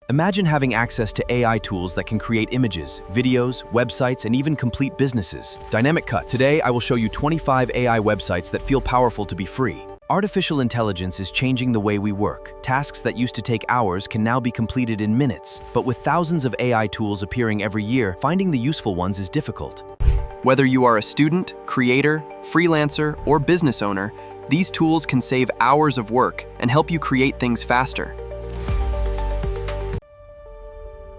Imagine having access to AI tools that can create images, videos, websites, and even complete businesses. Dynamic Cuts. Today, I will show you 25 AI websites that feel powerful to be free. Artificial intelligence is changing the way we work. Tasks that used to take hours can now be completed in minutes. But with thousands of AI tools appearing every year, finding the useful ones is difficult. Whether you are a student, creator, freelancer, or business owner, these tools can save hours of work and help you create things faster.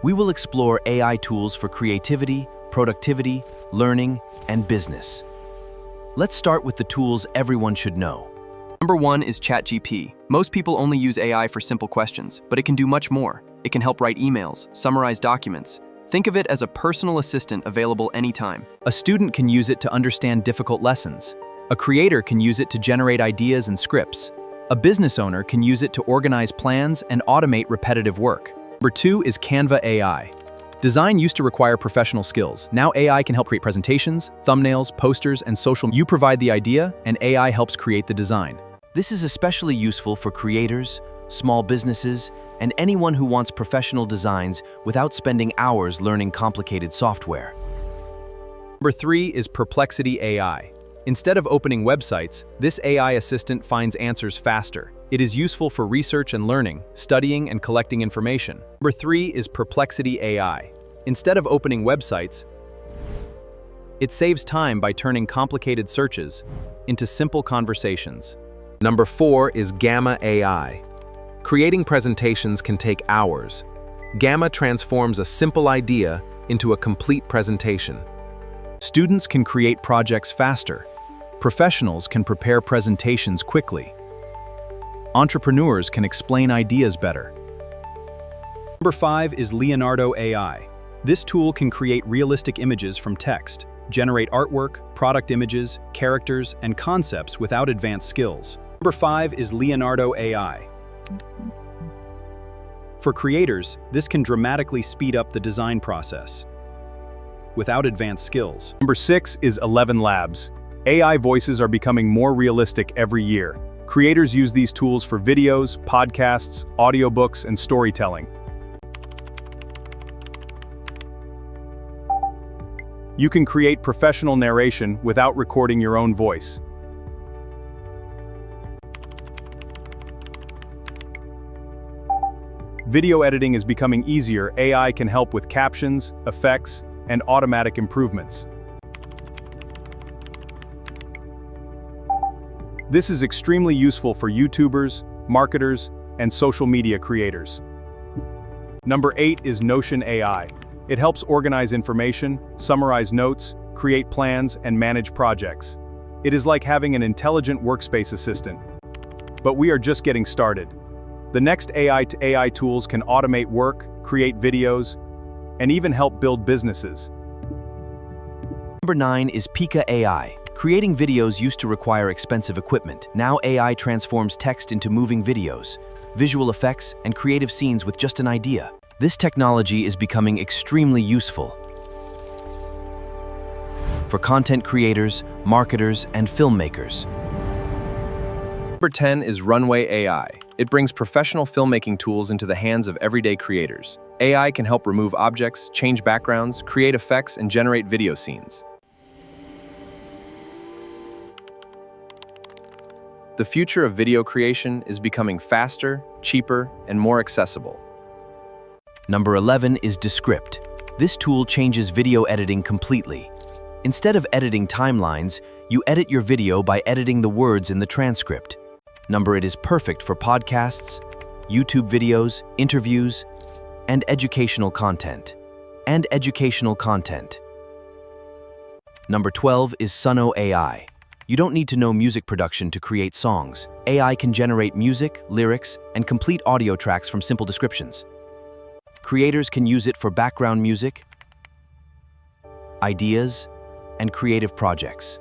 We will explore AI tools for creativity, productivity, learning, and business. Let's start with the tools everyone should know. Number 1 is ChatGPT. Most people only use AI for simple questions, but it can do much more. It can help write emails, summarize documents. Think of it as a personal assistant available anytime. A student can use it to understand difficult lessons. A creator can use it to generate ideas and scripts. A business owner can use it to organize plans and automate repetitive work. Number 2 is Canva AI. Design used to require professional skills. Now AI can help create presentations, thumbnails, posters, and social. You provide the idea, and AI helps create the design. This is especially useful for creators, small businesses, and anyone who wants professional designs without spending hours learning complicated software. Number 3 is Perplexity AI. Instead of opening websites, this AI assistant finds answers faster. It is useful for research and learning, studying and collecting information. Number 3 is Perplexity AI. Instead of opening websites, it saves time by turning complicated searches into simple conversations. Number 4 is Gamma AI. Creating presentations can take hours. Gamma transforms a simple idea into a complete presentation. Students can create projects faster. Professionals can prepare presentations quickly. Entrepreneurs can explain ideas better. Number 5 is Leonardo AI. This tool can create realistic images from text, generate artwork, product images, characters, and concepts without advanced skills. Number 5 is Leonardo AI. For creators, this can dramatically speed up the design process without advanced skills. Number 6 is ElevenLabs. AI voices are becoming more realistic every year. Creators use these tools for videos, podcasts, audiobooks, and storytelling. You can create professional narration without recording your own voice. Video editing is becoming easier. AI can help with captions, effects, and automatic improvements. This is extremely useful for YouTubers, marketers, and social media creators. Number 8 is Notion AI. It helps organize information, summarize notes, create plans, and manage projects. It is like having an intelligent workspace assistant. But we are just getting started. The next AI tools can automate work, create videos, and even help build businesses. Number 9 is Pika AI. Creating videos used to require expensive equipment. Now AI transforms text into moving videos, visual effects, and creative scenes with just an idea. This technology is becoming extremely useful for content creators, marketers, and filmmakers. Number 10 is Runway AI. It brings professional filmmaking tools into the hands of everyday creators. AI can help remove objects, change backgrounds, create effects, and generate video scenes. The future of video creation is becoming faster, cheaper, and more accessible. Number 11 is Descript. This tool changes video editing completely. Instead of editing timelines, you edit your video by editing the words in the transcript. It is perfect for podcasts, YouTube videos, interviews, and educational content. Number 12 is Suno AI. You don't need to know music production to create songs. AI can generate music, lyrics, and complete audio tracks from simple descriptions. Creators can use it for background music, ideas, and creative projects.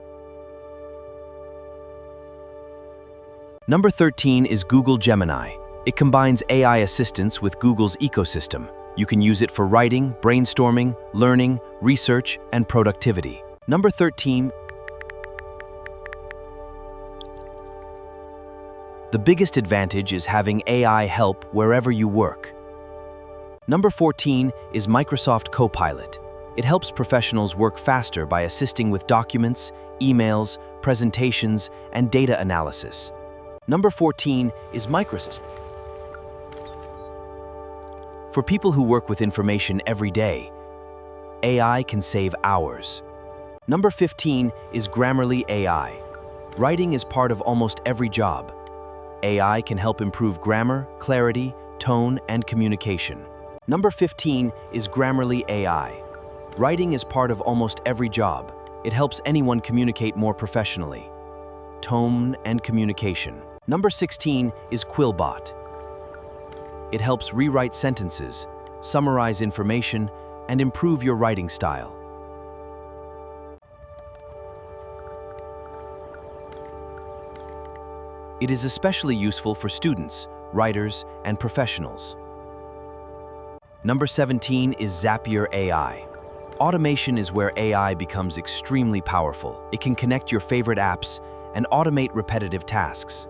Number 13 is Google Gemini. It combines AI assistants with Google's ecosystem. You can use it for writing, brainstorming, learning, research, and productivity. Number 13. The biggest advantage is having AI help wherever you work. Number 14 is Microsoft Copilot. It helps professionals work faster by assisting with documents, emails, presentations, and data analysis. Number 14 is Microsoft. For people who work with information every day, AI can save hours. Number 15 is Grammarly AI. Writing is part of almost every job. AI can help improve grammar, clarity, tone, and communication. Number 15 is Grammarly AI. Writing is part of almost every job. It helps anyone communicate more professionally. Tone and communication. Number 16 is Quillbot. It helps rewrite sentences, summarize information, and improve your writing style. It is especially useful for students, writers, and professionals. Number 17 is Zapier AI. Automation is where AI becomes extremely powerful. It can connect your favorite apps and automate repetitive tasks.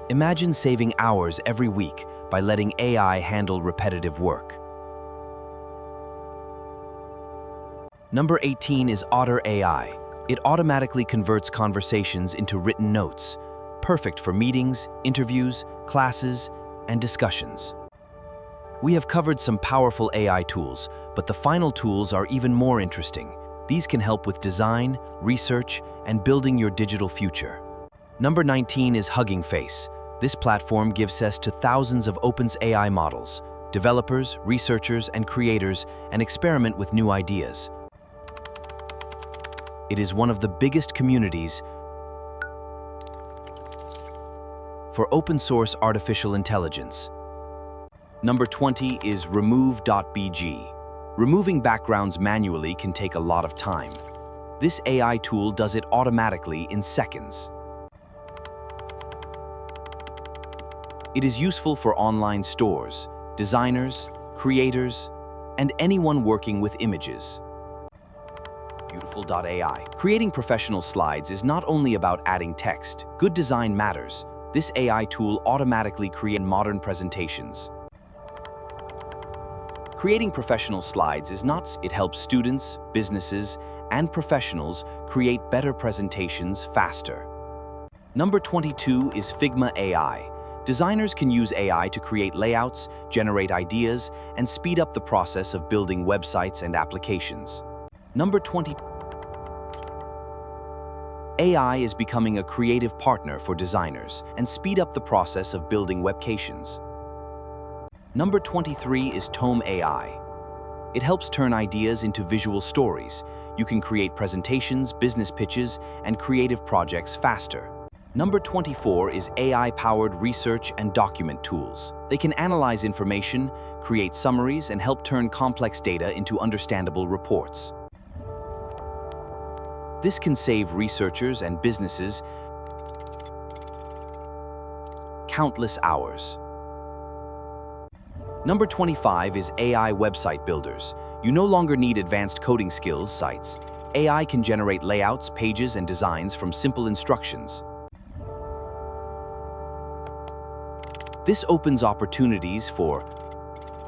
Imagine saving hours every week by letting AI handle repetitive work. Number 18 is Otter AI. It automatically converts conversations into written notes, perfect for meetings, interviews, classes, and discussions. We have covered some powerful AI tools, but the final tools are even more interesting. These can help with design, research, and building your digital future. Number 19 is Hugging Face. This platform gives access to thousands of open AI models. Developers, researchers, and creators and experiment with new ideas. It is one of the biggest communities for open-source artificial intelligence. Number 20 is Remove.bg. Removing backgrounds manually can take a lot of time. This AI tool does it automatically in seconds. It is useful for online stores, designers, creators, and anyone working with images. Beautiful.ai. Creating professional slides is not only about adding text. Good design matters. This AI tool automatically creates modern presentations. Creating professional slides is not. It helps students, businesses, and professionals create better presentations faster. Number 22 is Figma AI. Designers can use AI to create layouts, generate ideas, and speed up the process of building websites and applications. Number 20. AI is becoming a creative partner for designers and speed up the process of building webcations. Number 23 is Tome AI. It helps turn ideas into visual stories. You can create presentations, business pitches, and creative projects faster. Number 24 is AI-powered research and document tools. They can analyze information, create summaries, and help turn complex data into understandable reports. This can save researchers and businesses countless hours. Number 25 is AI website builders. You no longer need advanced coding skills sites. AI can generate layouts, pages, and designs from simple instructions. This opens opportunities for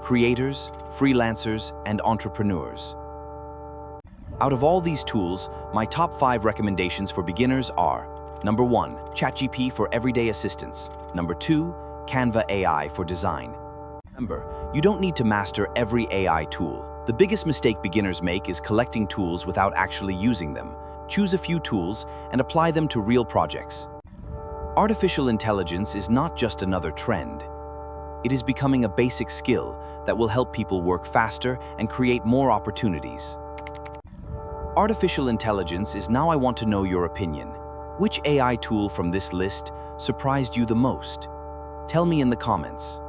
creators, freelancers, and entrepreneurs. Out of all these tools, my top 5 recommendations for beginners are: Number 1, ChatGPT for everyday assistance. Number 2, Canva AI for design. Remember, you don't need to master every AI tool. The biggest mistake beginners make is collecting tools without actually using them. Choose a few tools and apply them to real projects. Artificial intelligence is not just another trend. It is becoming a basic skill that will help people work faster and create more opportunities. Artificial intelligence is now. I want to know your opinion. Which AI tool from this list surprised you the most? Tell me in the comments.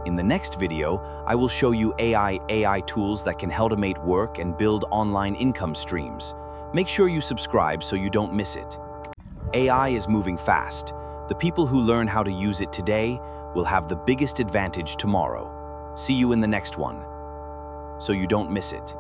In the next video, I will show you AI tools that can automate work and build online income streams. Make sure you subscribe so you don't miss it. AI is moving fast. The people who learn how to use it today will have the biggest advantage tomorrow. See you in the next one, so you don't miss it.